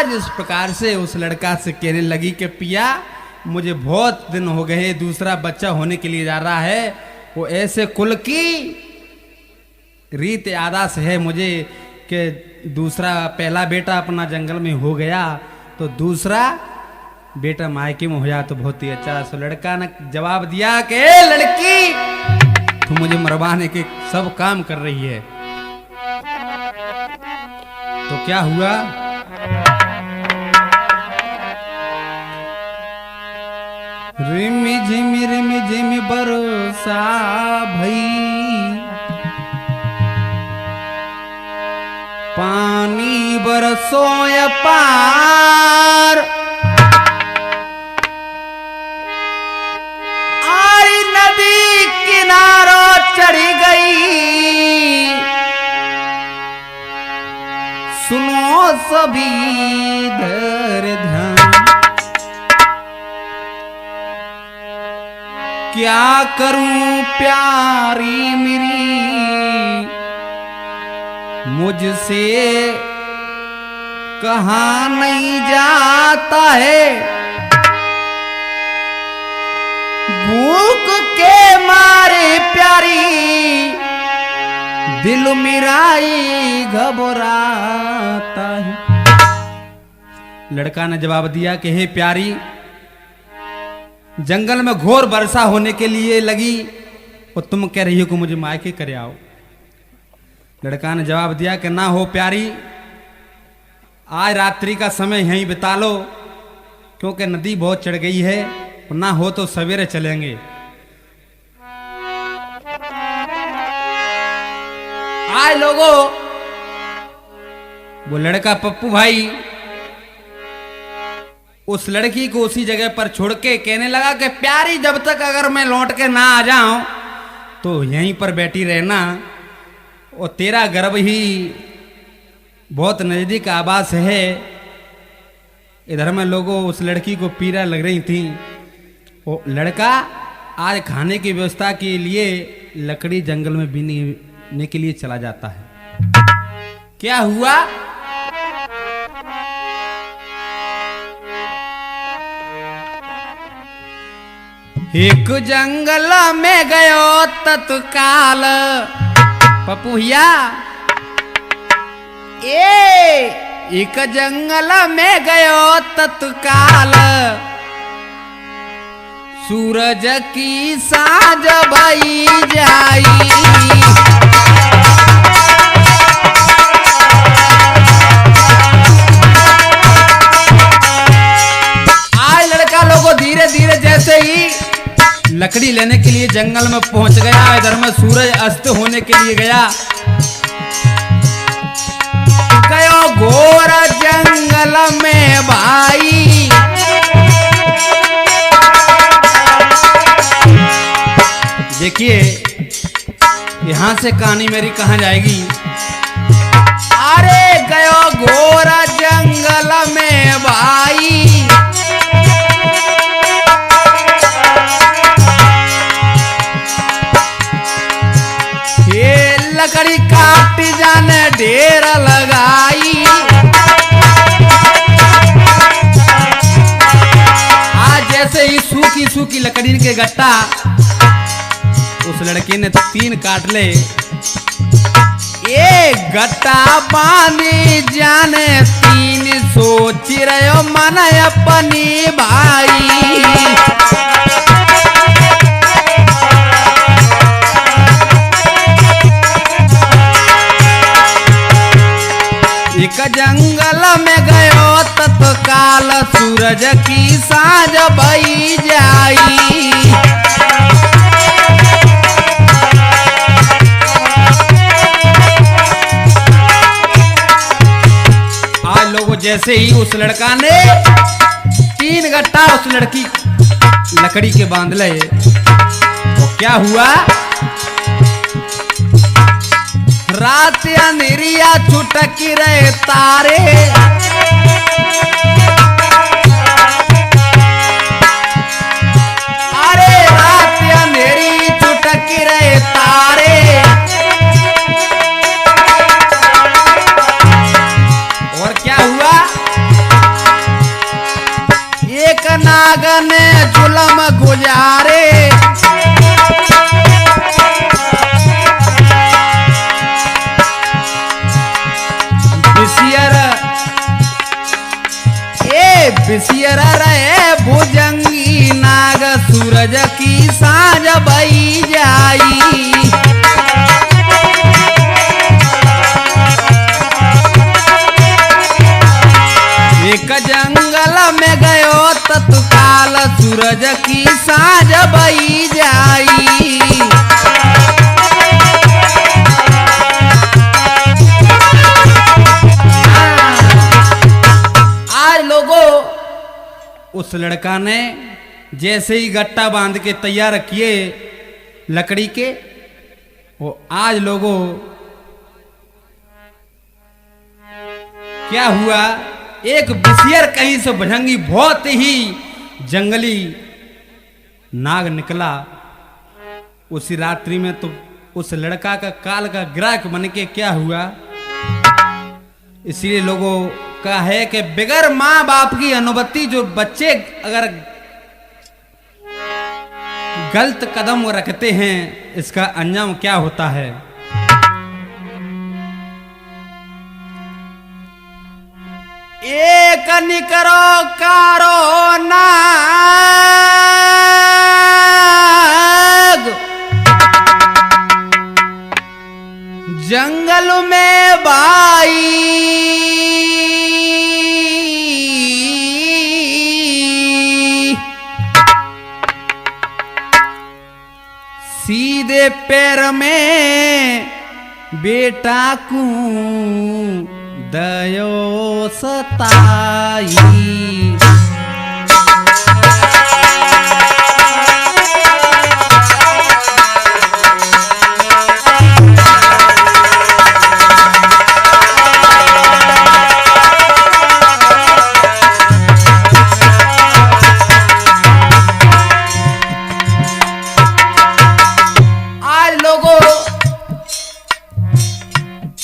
आज इस प्रकार से उस लड़का से कहने लगी कि पिया मुझे बहुत दिन हो गए, दूसरा बच्चा होने के लिए जा रहा है। वो ऐसे कुल की रीत आदर्श है मुझे कि दूसरा पहला बेटा अपना जंगल में हो गया तो दूसरा बेटा मायके में हो जाए तो बहुत ही अच्छा। सो लड़का ने जवाब दिया कि लड़की तू मुझे मरवाने के सब काम कर रही है। तो क्या हुआ, रिमी झिमी बरसा भई, पानी बरसो पार, आई नदी किनारो चढ़ी गई, सुनो सभी धर ध्यान, क्या करूं प्यारी मेरी मुझसे कहा नहीं जाता है, भूख के मारे प्यारी दिल मेराई घबराता है। लड़का ने जवाब दिया कि हे प्यारी, जंगल में घोर वर्षा होने के लिए लगी और तुम कह रही हो कि मुझे मायके करे आओ। लड़का ने जवाब दिया कि ना हो प्यारी, आज रात्रि का समय यहीं बिता लो क्योंकि नदी बहुत चढ़ गई है, और ना हो तो सवेरे चलेंगे। आज लोगों, वो लड़का पप्पू भाई उस लड़की को उसी जगह पर छोड़ के कहने लगा कि प्यारी जब तक अगर मैं लौट के ना आ जाऊं तो यहीं पर बैठी रहना, और तेरा गर्भ ही बहुत नजदीक आवास है। इधर में लोगों उस लड़की को पीड़ा लग रही थी। वो लड़का आज खाने की व्यवस्था के लिए लकड़ी जंगल में बीनने के लिए चला जाता है। क्या हुआ, एक जंगल में गयो तत्काल, पपुहिया एक जंगल में गयो तत्काल, सूरज की साँझ भई जाई, आज लड़का लोगों धीरे धीरे जैसे ही लकड़ी लेने के लिए जंगल में पहुंच गया, इधर में सूरज अस्त होने के लिए गया, गयो घोर जंगल में भाई, देखिए यहां से कहानी मेरी कहां जाएगी। अरे गयो घोर जंगल में भाई, लकड़ी काट जाने ढेर लगाई, आज जैसे ही सूखी सूखी लकड़ी के गट्टा उस लड़के ने 3 काट ले, एक गट्टा बांधी जाने 3 सोच रहे मन अपनी भाई, एक जंगल में गयो तत्काल, सूरज की साँझ भई जाई, आज लोगों जैसे ही उस लड़का ने 3 गट्टा उस लड़की लकड़ी के बांध ले, तो क्या हुआ, रात अंधेरिया छुटकी रहे तारे, अरे रात अंधेरी छुटकी रहे तारे, और क्या हुआ, आरे। बिसियर रहे भुजंगी नाग सूरज की साँझ बई जाई। एक जंगल में गयो तत्काल सूरज की साँझ बई जाई। आज लोगों उस लड़का ने जैसे ही गट्टा बांध के तैयार किए लकड़ी के, वो आज लोगों क्या हुआ, एक बिसियर कहीं से भुजंगी बहुत ही जंगली नाग निकला। उसी रात्रि में तो उस लड़का का काल का ग्राहक बन के क्या हुआ। इसलिए लोगों का है कि बिगर माँ बाप की अनुमति जो बच्चे अगर गलत कदम रखते हैं, इसका अंजाम क्या होता है। एक निकरो कारो नाग जंगल में बाई। सीधे पैर में बेटा को दयो सताई।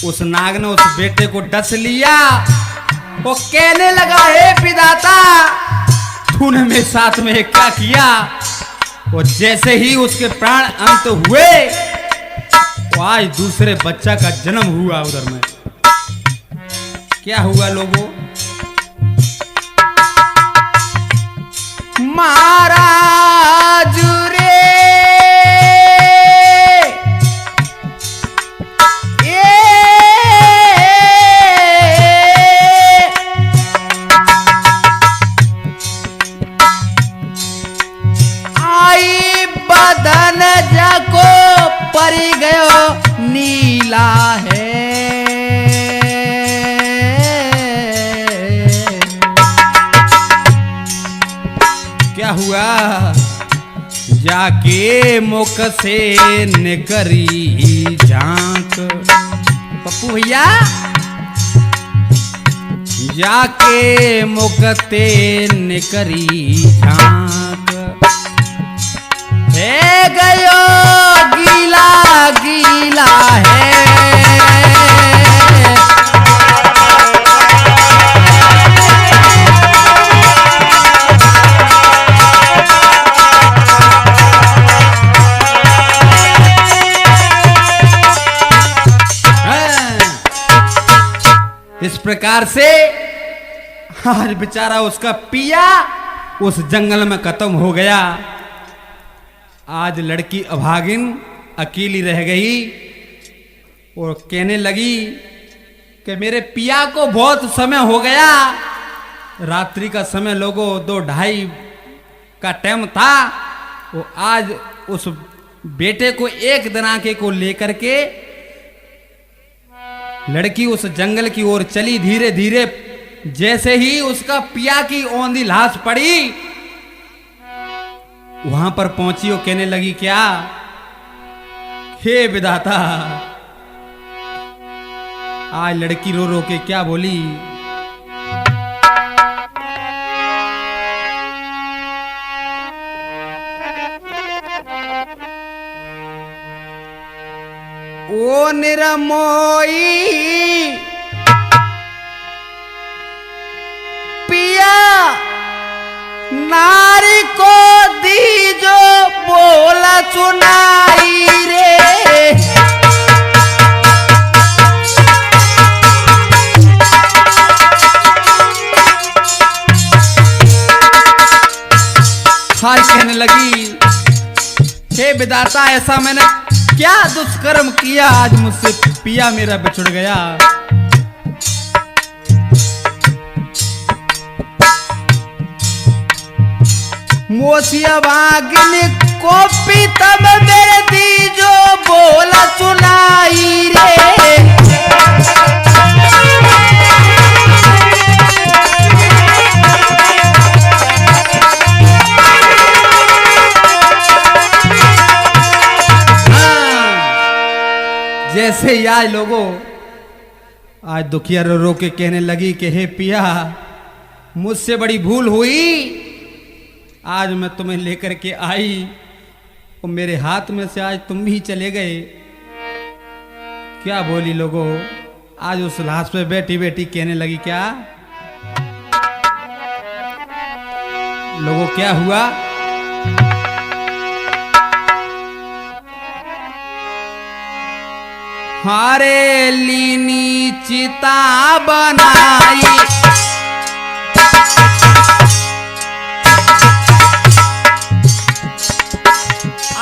उस नाग ने उस बेटे को डस लिया। वो कहने लगा, हे विधाता तूने मेरे साथ में क्या किया। वो जैसे ही उसके प्राण अंत हुए, तो आज दूसरे बच्चा का जन्म हुआ उधर में। क्या हुआ लोगों, महाराज रे बदन जाको परी गयो नीला है। क्या हुआ, जाके मुख से निकरी झांक। पप्पू भैया जाके मुख से निकरी झांक। है गयो गीला गीला है। इस प्रकार से आज बेचारा उसका पिया उस जंगल में खत्म हो गया। आज लड़की अभागिन अकेली रह गई और कहने लगी कि मेरे पिया को बहुत समय हो गया। रात्रि का समय लोगों 2-2:30 का टाइम था। वो आज उस बेटे को एक दिनाके को लेकर के लड़की उस जंगल की ओर चली। धीरे धीरे जैसे ही उसका पिया की औंधी लाश पड़ी, वहां पर पहुंची। वो कहने लगी, क्या हे विधाता। आज लड़की रो रो के क्या बोली, ओ निरमोई पिया नारी को दीजो लगी, हे विधाता ऐसा मैंने क्या दुष्कर्म किया, आज मुझसे पिया मेरा बिछुड़ गया। मोसिया भागिनी को तब मेरे दी जो बोला सुनाई रे। जैसे ही आज लोगों आज दुखिया रो रो के कहने लगी कि हे पिया मुझसे बड़ी भूल हुई, आज मैं तुम्हें लेकर के आई और मेरे हाथ में से आज तुम भी चले गए। क्या बोली लोगों, आज उस लाश पे बैठी बैठी कहने लगी क्या लोगों क्या हुआ। हारे लीनी चिता बनाई,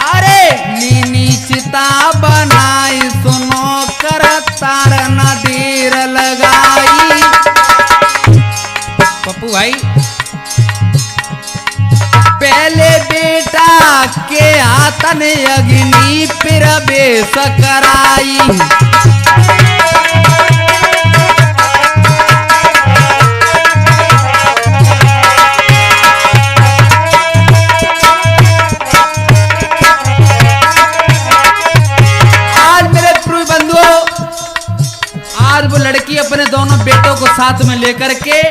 अरे लीनी चिता बनाई, सुनो कर तार न देर लगाई। पप्पू भाई पहले बेटा के हाथन अग्नि फिर बेस कराई। आज मेरे प्रिय बंधुओं, आज वो लड़की अपने दोनों बेटों को साथ में लेकर के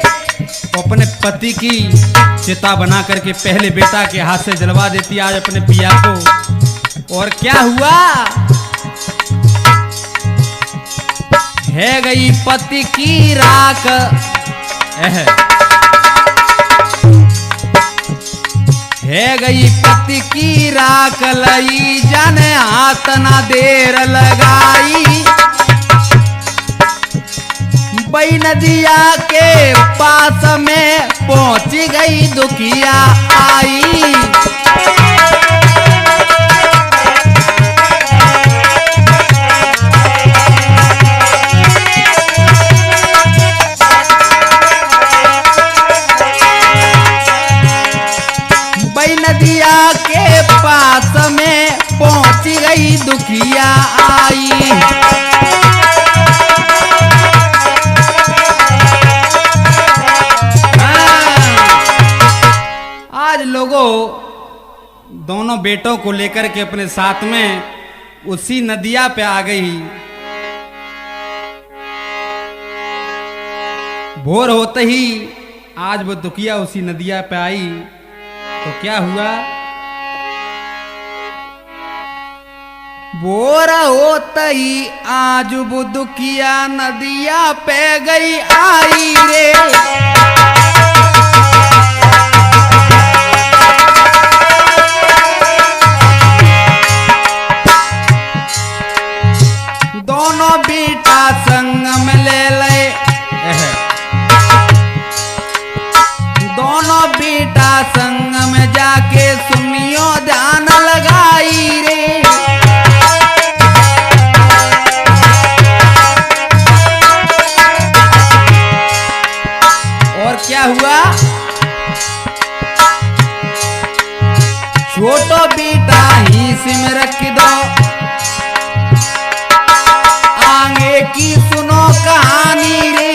अपने पति की चिता बना करके पहले बेटा के हाथ से जलवा देती आज अपने पिया को। और क्या हुआ, है गई पति की राख, है गई पति की राख, लई जन हाथ ना देर लगाई। बई नदिया के पास में पहुंच गई दुखिया आई। बई नदिया के पास में पहुंच गई दुखिया आई। लोगों दोनों बेटों को लेकर के अपने साथ में उसी नदिया पे आ गई। भोर होते ही आज वो दुखिया उसी नदिया पे आई तो क्या हुआ, भोर होते ही आज वो दुखिया नदिया पे गई आई रे। दोनों बेटा संग में ले ले, दोनों बेटा संग में जाके सुनियो ध्यान लगाई रे। और क्या हुआ, छोटो बेटा ही सिम रख दो, आगे की सुनो कहानी रे।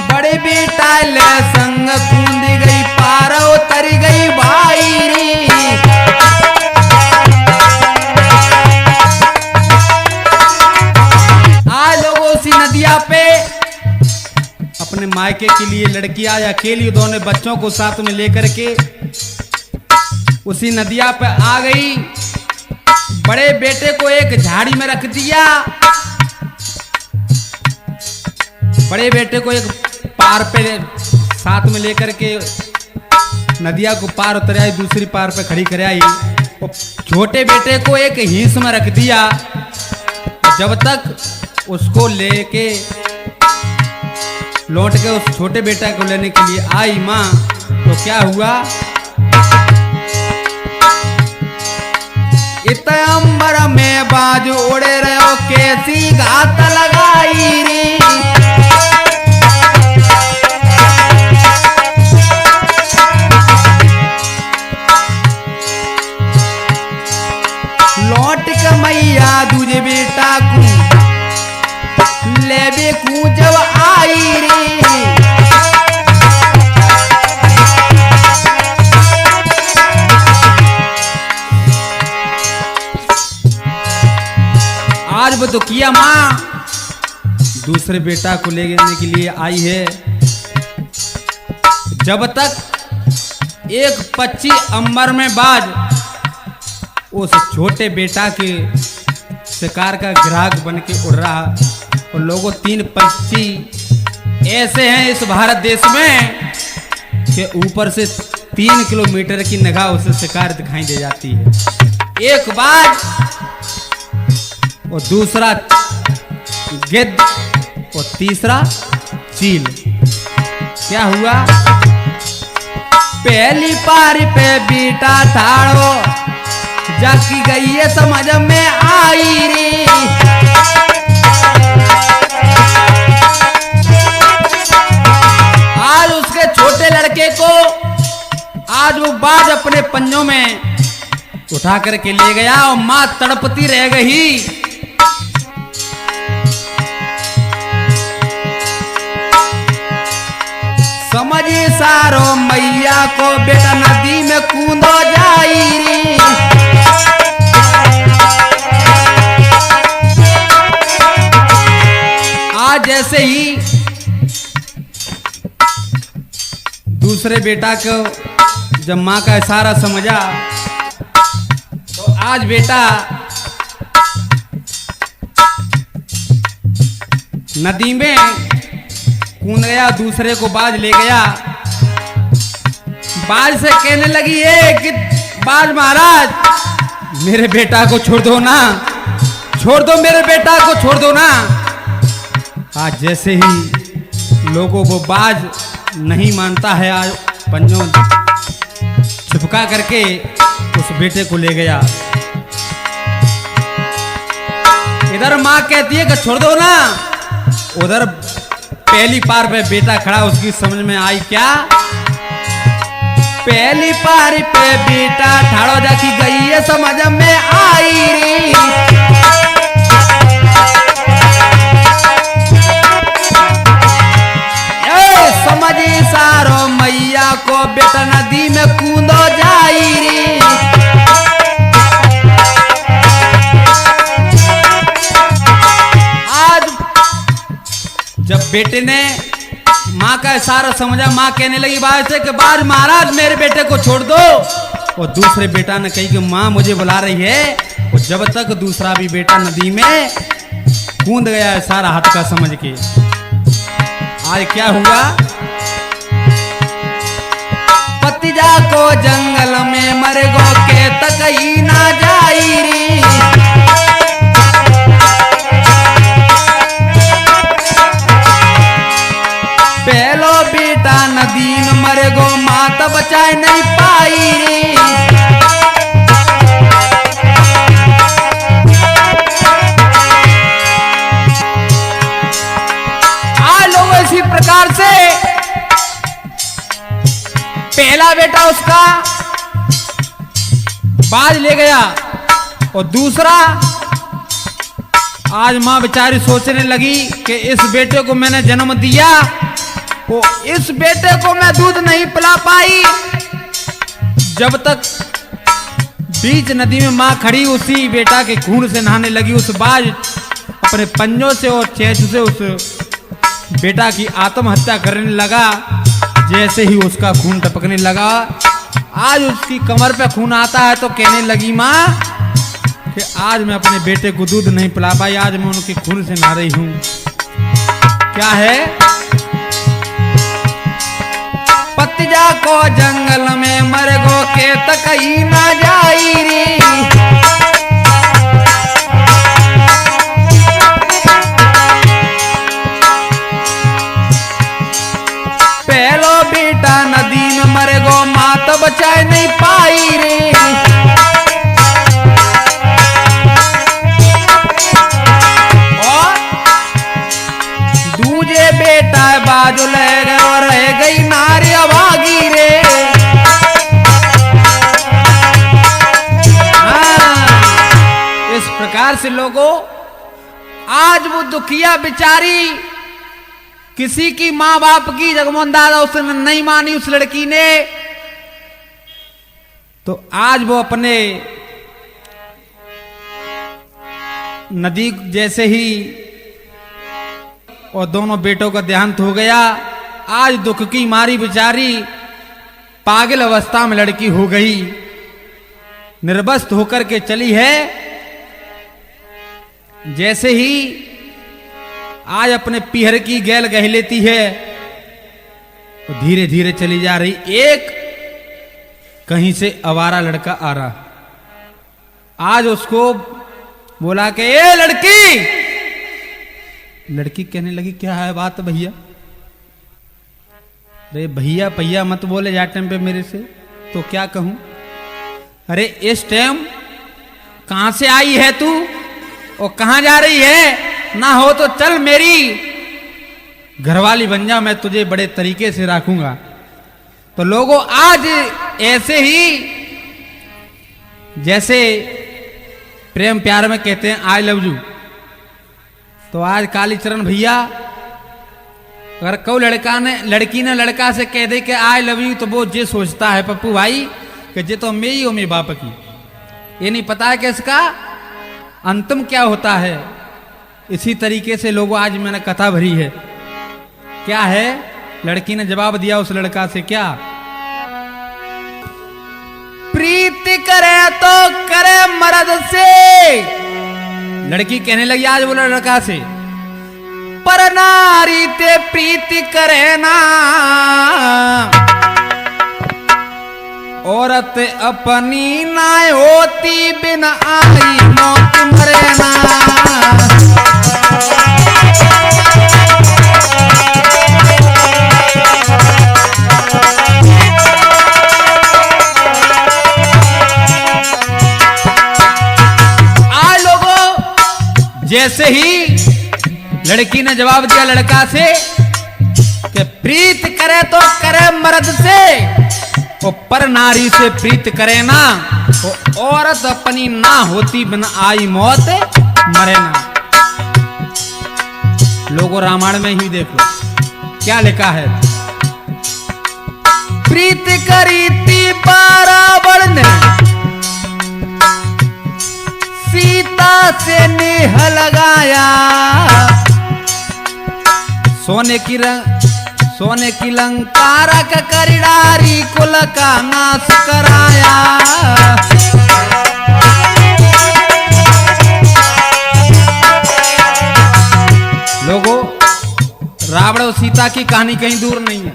बड़े बेटा ले संग कूद गई पार उतर गई भाई रे। आज लोगों उसी नदिया पे अपने मायके के लिए लड़कियां या अकेली दोनों बच्चों को साथ में लेकर के उसी नदिया पे आ गई। बड़े बेटे को एक झाड़ी में रख दिया, बड़े बेटे को एक पार पे साथ में लेकर के नदिया को पार उतर आई, दूसरी पार पे खड़ी कर आई। छोटे बेटे को एक हिंस में रख दिया। जब तक उसको लेके लौट के उस छोटे बेटा को लेने के लिए आई माँ, तो क्या हुआ, इत अंबर में बाज उड़े रहो कैसी घात लगाई रे। लौट के मैया दूजे बेटा को लेबे को जब आई रे, आज वो तो किया माँ दूसरे बेटा को ले जाने के लिए आई है। जब तक एक पक्षी अंबर में बाज उस छोटे बेटा के शिकार का ग्राहक बन के उड़ रहा, और लोगों 3 पक्षी ऐसे हैं इस भारत देश में कि ऊपर से 3 किलोमीटर की निगाह उसे शिकार दिखाई दे जाती है। एक बाज और दूसरा गिद्ध और तीसरा चील। क्या हुआ, पहली पारी पे बेटा ठाड़ो जाकी गई है समझ में आई रे। आज उसके छोटे लड़के को आज वो बाज अपने पंजों में उठा करके ले गया और मां तड़पती रह गई। समझी सारो मैया को बेटा नदी में कूदो जाई रे। आज जैसे ही दूसरे बेटा को जब मां का इशारा समझा तो आज बेटा नदी में कूद गया, दूसरे को बाज ले गया। बाज से कहने लगी है कि बाज महाराज मेरे बेटा को छोड़ दो ना, छोड़ दो मेरे बेटा को छोड़ दो ना। आज जैसे ही लोगों को बाज नहीं मानता है, आज पंजों चिपका करके उस बेटे को ले गया। इधर माँ कहती है कि छोड़ दो ना, उधर पहली पार पे बेटा खड़ा, उसकी समझ में आई क्या, पहली पार पे बेटा ठाड़ो जाकी गई है समझ में आई रे। समझी सारो मैया को बेटा नदी में कूदो जाई रे। आज जब बेटे ने माँ का इशारा समझा, माँ कहने लगी बाज से कि बाज महाराज मेरे बेटे को छोड़ दो, और दूसरे बेटा ने कही कि माँ मुझे बुला रही है। और जब तक दूसरा भी बेटा नदी में कूद गया इशारा हाथ का समझ के। आज क्या हुआ, पतिजा को जंगल में मर गो के तक ही ना जाई रे। पहलो बेटा नदी में मर गो माता बचाए नहीं पाई रे। आज लोग इसी प्रकार से पहला बेटा उसका बाज ले गया, और दूसरा आज मां बेचारी सोचने लगी कि इस बेटे को मैंने जन्म दिया, वो इस बेटे को मैं दूध नहीं पिला पाई। जब तक बीच नदी में मां खड़ी उसी बेटा के खून से नहाने लगी, उस बाज अपने पंजों से और चेच से उस बेटा की आत्महत्या करने लगा। जैसे ही उसका खून टपकने लगा, आज उसकी कमर पे खून आता है तो कहने लगी माँ कि आज मैं अपने बेटे को दूध नहीं पिला पाई, आज मैं उनके खून से नहा रही हूँ। क्या है, पतिजा को जंगल में मर गो के तक ही ना जाई रे। बेटा नदी में मरे गो, मात बचाए नहीं पाई रे। और दूजे बेटा बाजू ले गए और रह गई नारी अभागी रे। इस प्रकार से लोगों, आज वो दुखिया बेचारी किसी की मां बाप की जगमोहन दादा उसने नहीं मानी उस लड़की ने, तो आज वो अपने नदी जैसे ही और दोनों बेटों का देहांत हो गया। आज दुख की मारी बेचारी पागल अवस्था में लड़की हो गई, निर्वस्त होकर के चली है। जैसे ही आज अपने पीहर की गैल गह लेती है तो धीरे धीरे चली जा रही। एक कहीं से आवारा लड़का आ रहा, आज उसको बोला कि ए लड़की। लड़की कहने लगी क्या है बात भैया? अरे भैया भैया मत बोले जा टाइम पे मेरे से, तो क्या कहूं? अरे इस टाइम कहां से आई है तू और कहां जा रही है? ना हो तो चल मेरी घरवाली बन जा, मैं तुझे बड़े तरीके से रखूंगा। तो लोगों, आज ऐसे ही जैसे प्रेम प्यार में कहते हैं आई लव यू, तो आज कालीचरण भैया अगर कोई लड़की ने लड़का से कह दे कि आई लव यू, तो वो ये सोचता है पप्पू भाई कि ये तो मेरी हो मेरे बाप की। ये नहीं पता है कि इसका अंतिम क्या होता है। इसी तरीके से लोगों, आज मैंने कथा भरी है। क्या है? लड़की ने जवाब दिया उस लड़का से, क्या? प्रीति करे तो करे मर्द से। लड़की कहने लगी आज बोला लड़का से, पर नारी ते प्रीति करे ना, औरत अपनी ना होती बिना आई मौत मरे ना। आज लोगों, जैसे ही लड़की ने जवाब दिया लड़का से कि प्रीत करे तो करे मर्द से, वो पर नारी से प्रीत करे ना, वो औरत अपनी ना होती बिना आई मौत मरे ना। लोगों, रामायण में ही देखो क्या लिखा है। प्रीत करी थी रावण ने, सीता से नेह लगाया, सोने की लंका का करिडारी कुल का नाश कराया। लोगों, रावण और सीता की कहानी कहीं दूर नहीं है।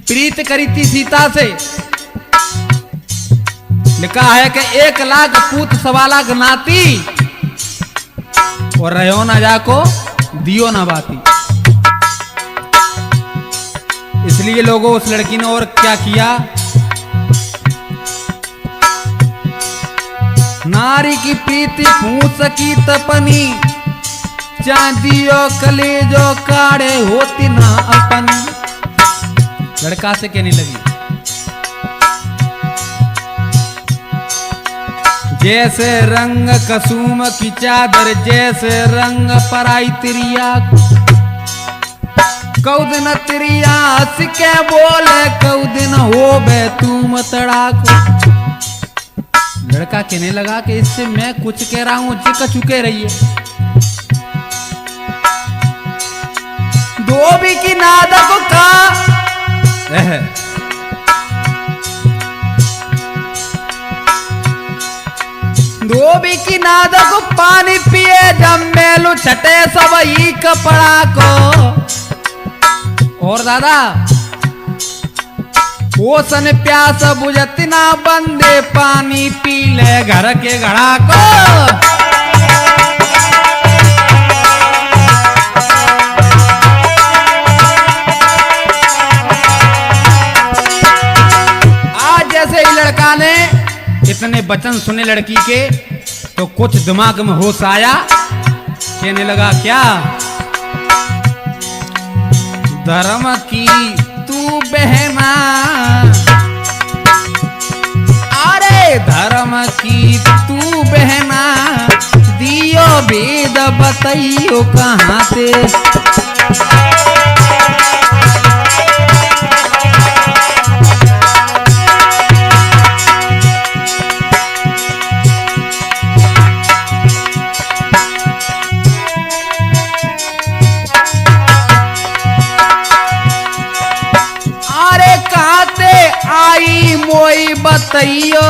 प्रीत करी थी सीता से, लिखा है कि 1 लाख पूत 1.25 लाख नाती, और रहो ना जाको दियो ना बाती। इसलिए लोगों, उस लड़की ने और क्या किया, नारी की प्रीति पूछ सकी तपनी, चांदियो कलेजो काढ़े होती ना अपनी। लड़का से कहने लगी, जैसे रंग कसूम की चादर, जैसे रंग पराई तिरिया, कौ दिन तिरिया हंस के बोले, कौ दिन हो बे तू मतड़ाको। लड़का कहने लगा कि इससे मैं कुछ कह रहा हूं, जिक चुके रहिए। धोबी की नादक का धोबी की नादक पानी पिए, जब मेलू छटे सब ही कपड़ा को। और दादा, वो सन प्यास बुझत ना बंदे, पानी पी ले घर के घड़ा को। इतने वचन सुने लड़की के तो कुछ दिमाग में होश आया, कहने लगा क्या? धर्म की तू बहना, अरे धर्म की तू बहना, दियो भेद बताइयो कहाँ से। अरे कहाँ से आई मोई बताइयो,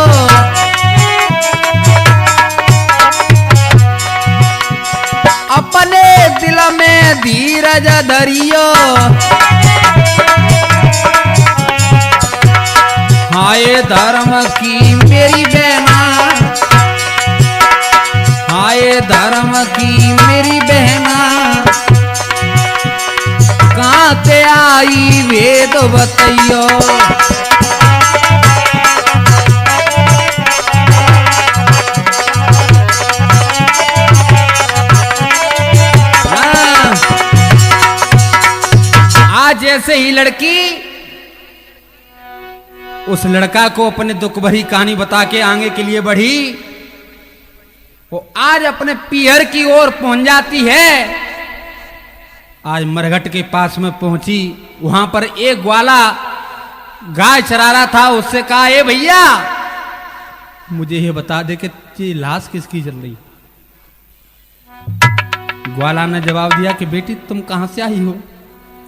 अपने दिल में धीरज धरियो। हाय धर्म की मेरी बहना, हाय धर्म की मेरी बहना, कहाँ से आई वेद बताइयो। आज जैसे ही लड़की उस लड़का को अपने दुख भरी कहानी बता के आगे के लिए बढ़ी, वो आज अपने पीहर की ओर पहुंच जाती है। आज मरघट के पास में पहुंची, वहां पर एक ग्वाला गाय चरा रहा था। उससे कहा, ए भैया मुझे ये बता दे कि ये लाश किसकी जल रही। ग्वाला ने जवाब दिया कि बेटी तुम कहां से आई हो?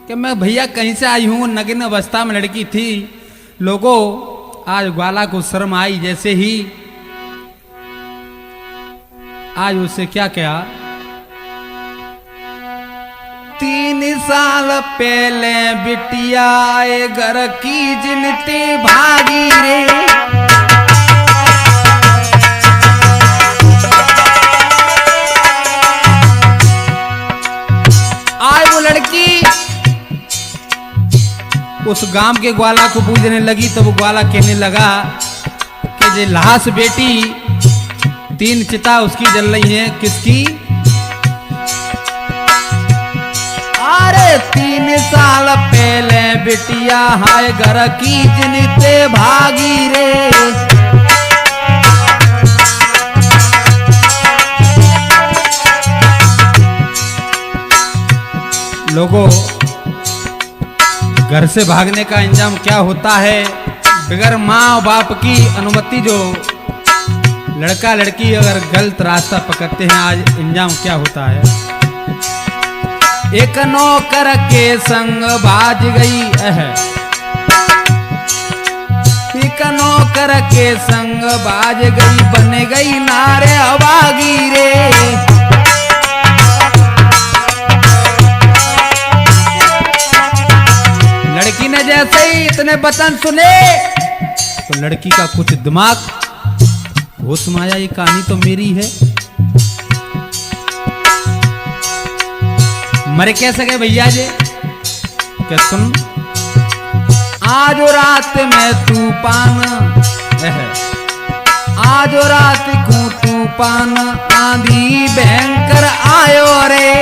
कि मैं भैया कहीं से आई हूं, नग्न अवस्था में लड़की थी। लोगों आज ग्वाला को शर्म आई, जैसे ही आज उससे क्या कहा, 3 साल पहले बिटिया घर की जिनते भागी रे। आज वो लड़की उस गांव के ग्वाला को पूजने लगी, तो वो ग्वाला कहने लगा कि ये लाश बेटी 3 चिता उसकी जल रही है। किसकी? अरे 3 साल पहले बिटिया हाय घर की जिनते भागी रे। लोगों घर से भागने का अंजाम क्या होता है? बगैर माँ बाप की अनुमति जो लड़का लड़की अगर गलत रास्ता पकड़ते हैं, आज अंजाम क्या होता है? एक नौकर के संग बाज गई एक नौकर के संग बाज गई, बन गई नारे अभागी रे। लड़की ने जैसे ही इतने वचन सुने तो लड़की का कुछ दिमाग होश में आया, ये कहानी तो मेरी है। मरे कैसे गए भैया जी? क्या सुन, आज रात में तूफान, आज रात को तूफान आंधी भयंकर आयो रे।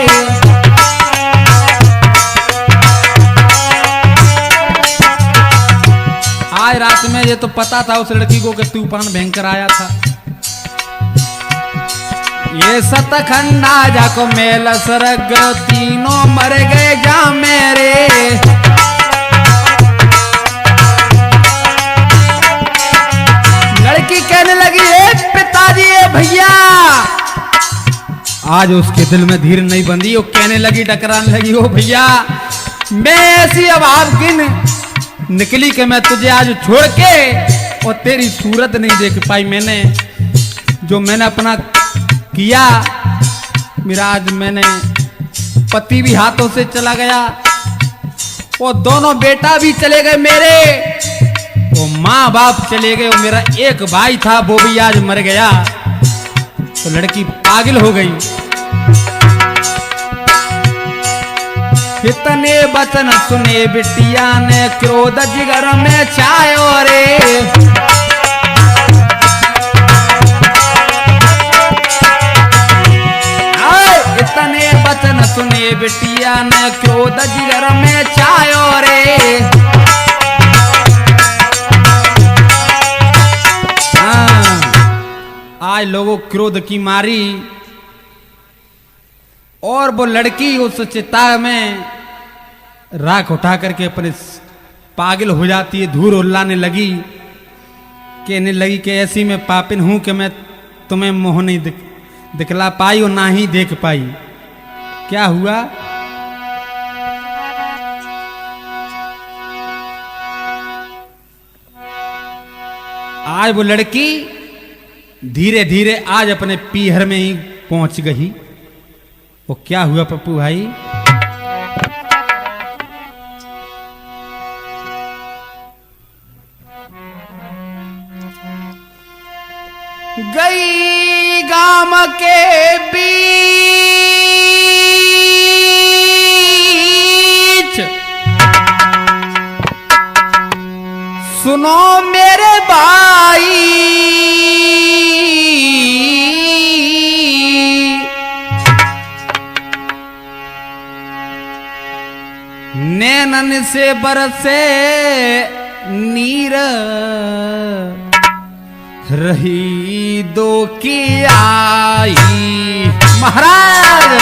आज रात में ये तो पता था उस लड़की को कि तूफान भयंकर आया था। ये सतखंडा जाको मेल सरग तीनों मर गए जा मेरे। लड़की कहने लगी, पिताजी भैया। आज उसके दिल में धीर नहीं बंधी, वो कहने लगी, टकराने लगी, ओ भैया मैं ऐसी अभागिन निकली कि मैं तुझे आज छोड़ के और तेरी सूरत नहीं देख पाई। मैंने जो मैंने अपना किया, मेरा आज मैंने पति भी हाथों से चला गया, और दोनों बेटा भी चले गए मेरे, वो माँ बाप चले गए, और मेरा एक भाई था वो भी आज मर गया। तो लड़की पागल हो गई। इतने वचन सुने बिटिया ने क्रोध जिगर में छायो रे। बचन सुने बिटिया ने क्रोध जिगर में छायो रे। हाँ, आज लोगों क्रोध की मारी और वो लड़की उस चिता में राख उठा करके अपने पागल हो जाती है, धूल उल्लाने लगी, कहने लगी कि ऐसी मैं पापिन हूं कि मैं तुम्हें मोह नहीं दिखला पाई और ना ही देख पाई। क्या हुआ? आज वो लड़की धीरे धीरे आज अपने पीहर में ही पहुंच गई। वो क्या हुआ पप्पू भाई? गई गाम के बीच सुनो मेरे भाई, नैनन से बरसे नीर रही दो की आई। महाराज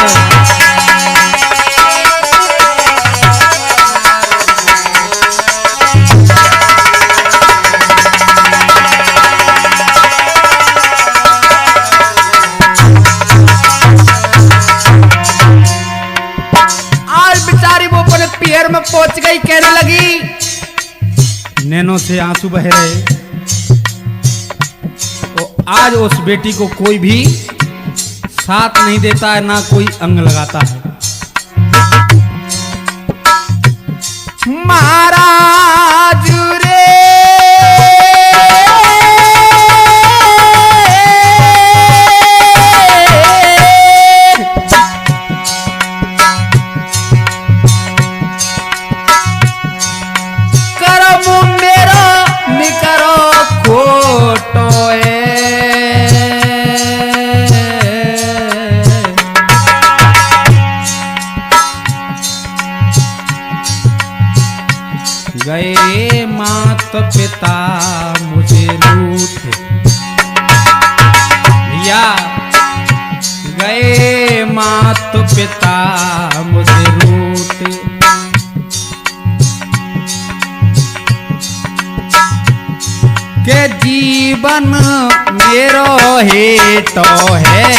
आज बेचारी वो अपने पीहर में पहुंच गई, कहने लगी, नैनों से आंसू बह रहे। आज उस बेटी को कोई भी साथ नहीं देता है, ना कोई अंग लगाता है। महाराज रे करम मेरा निकरो खोटो गए मात पिता मुझे रूठे, या गए मात पिता मुझे रूठे। के जीवन मेरो हेतो है,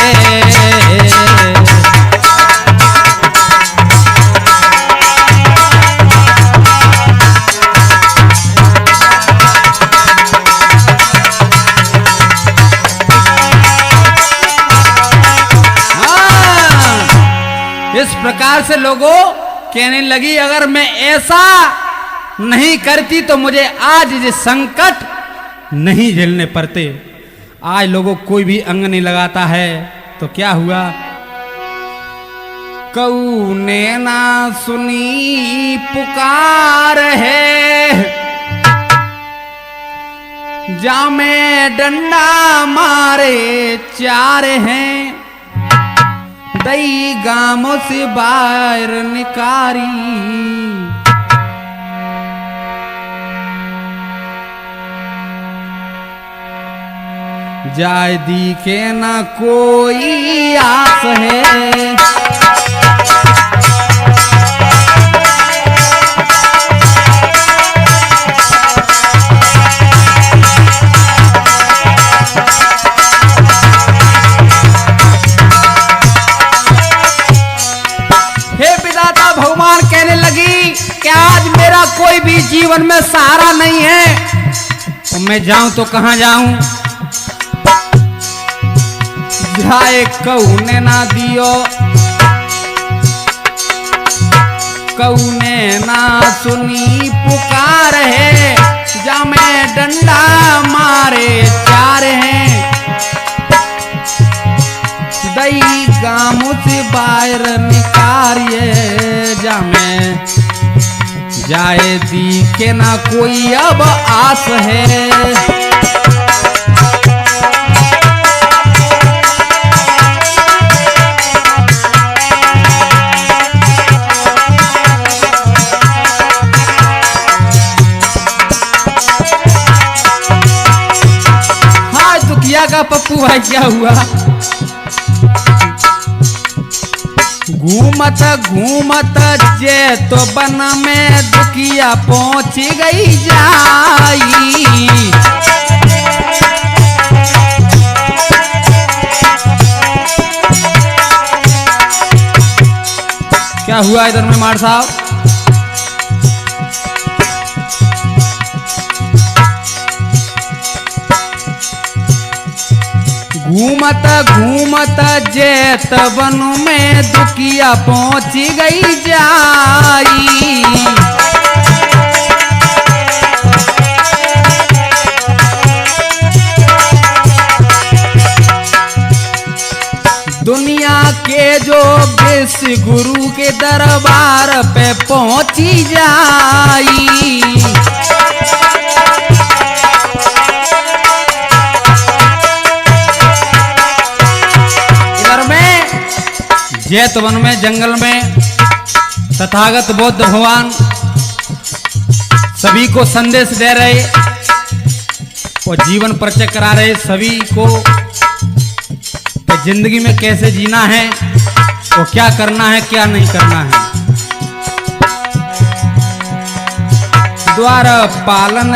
इस प्रकार से लोगों कहने लगी, अगर मैं ऐसा नहीं करती तो मुझे आज ये संकट नहीं झेलने पड़ते। आज लोगों कोई भी अंग नहीं लगाता है, तो क्या हुआ? कऊ ने ना सुनी पुकार है, जामे डंडा मारे चार हैं, दई गामों से बाहर निकारी। जाय दी के ना कोई आस है, कोई भी जीवन में सहारा नहीं है, तो मैं जाऊं तो कहां जाऊं? जाए कौने ना दियो, कौने ना सुनी पुकार है, जा मैं डंडा मारे चार हैं, दई गामों से बाहर निकारिए, जा मैं जाए दी के ना कोई अब आस है। भाई क्या हुआ? घूमत घूमत जे तो बन में दुखिया पहुंच गई जाई। क्या हुआ इधर में मार साहब? घूमत घूमत जेत वन में दुखिया पहुंच गई जाई। दुनिया के जो विष गुरु के दरबार पे पहुंची जाई। जैत वन में जंगल में तथागत बुद्ध भगवान सभी को संदेश दे रहे और जीवन परिचय करा रहे सभी को कि जिंदगी में कैसे जीना है और क्या करना है क्या नहीं करना है। द्वार पालन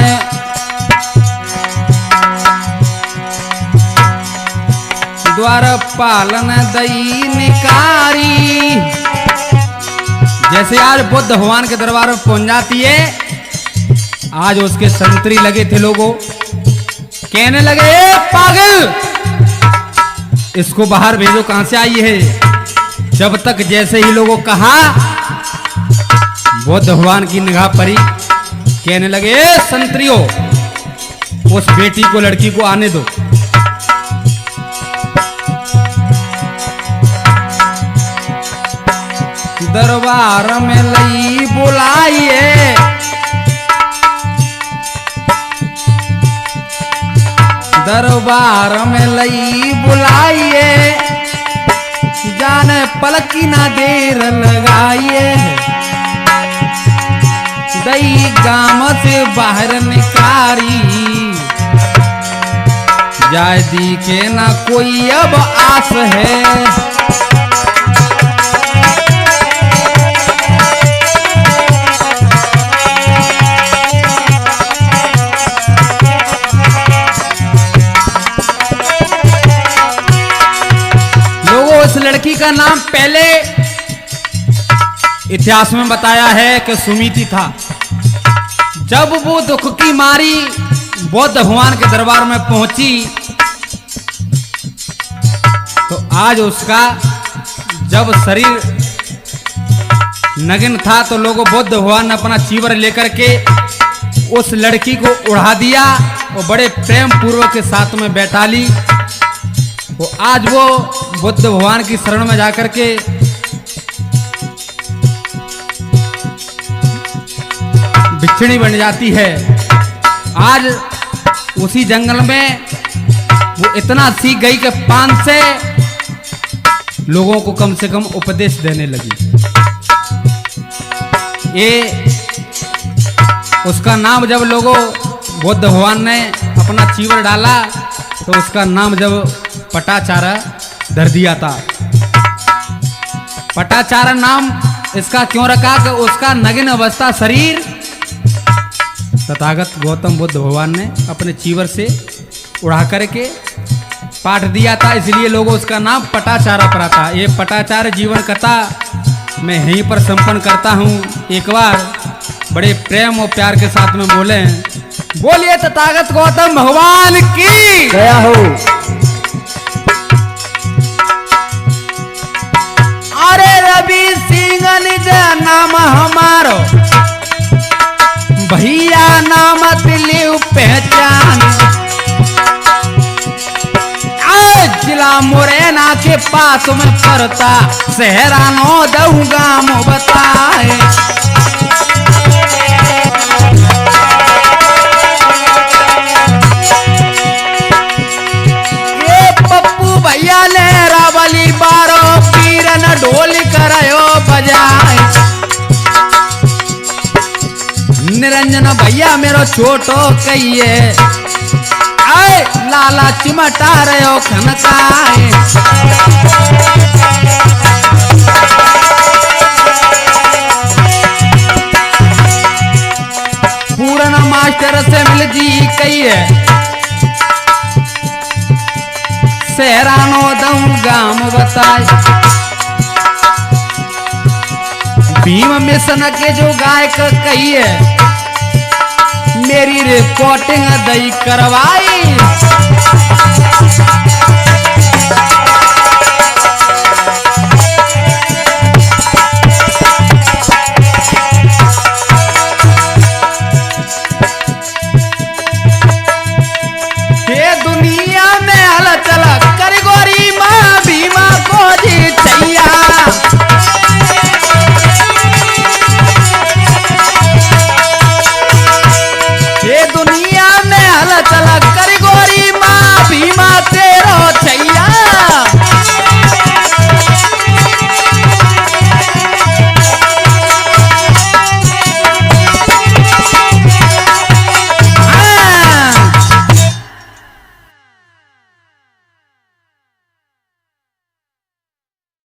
द्वार पालन दई निकारी। जैसे आज बुद्ध भगवान के दरबार में पहुंच जाती है, आज उसके संतरी लगे थे लोगों, कहने लगे पागल इसको बाहर भेजो, कहां से आई है। जब तक जैसे ही लोगों कहा बुद्ध भगवान की निगाह पड़ी, कहने लगे संतरियों उस बेटी को लड़की को आने दो। दरबार में लई बुलाइए, दरबार में लई बुलाइए, जाने पलक की ना देर लगाइए। दई गांव से बाहर निकारी, जाय दी के ना कोई अब आस है। लड़की का नाम पहले इतिहास में बताया है कि सुमिति था। जब वो दुख की मारी बुद्ध भगवान के दरबार में पहुंची तो आज उसका जब शरीर नग्न था तो लोगों बुद्ध भगवान ने अपना चीवर लेकर के उस लड़की को उड़ा दिया और बड़े प्रेम पूर्वक के साथ में बैठा ली। वो आज वो बुद्ध भगवान की शरण में जाकर के भिक्षुणी बन जाती है। आज उसी जंगल में वो इतना सीख गई कि 500 लोगों को कम से कम उपदेश देने लगी। ये उसका नाम जब लोगों बुद्ध भगवान ने अपना चीवर डाला तो उसका नाम जब पटाचारा धर दिया था। पटाचारा नाम इसका क्यों रखा कि उसका नग्न अवस्था शरीर तथागत गौतम बुद्ध भगवान ने अपने चीवर से उड़ा करके पाट दिया था, इसलिए लोगों उसका नाम पटाचारा पड़ा था। ये पटाचार जीवन कथा मैं यहीं पर संपन्न करता हूँ। एक बार बड़े प्रेम और प्यार के साथ में बोलिए तथागत गौतम भगवान की जय हो। अरे रवि सिंह निज नाम हमारो, भैया नाम दिलिव पहचान। जिला मुरैना के पास में पड़ता, सहरानो दऊ गाम बताए। ये पप्पू भैया ने रावली बारो पीरन ढोल करायो बजाए। निरंजन भैया मेरो छोटो कहिए, है लाला चिमटा रहे खनकाए। पूर्ण मास्टर से मिल जी कही है सहरानो दऊं गाम बताए। भीम मिशन के जो गायक कही है मेरी रिपोर्टिंग दई करवाई।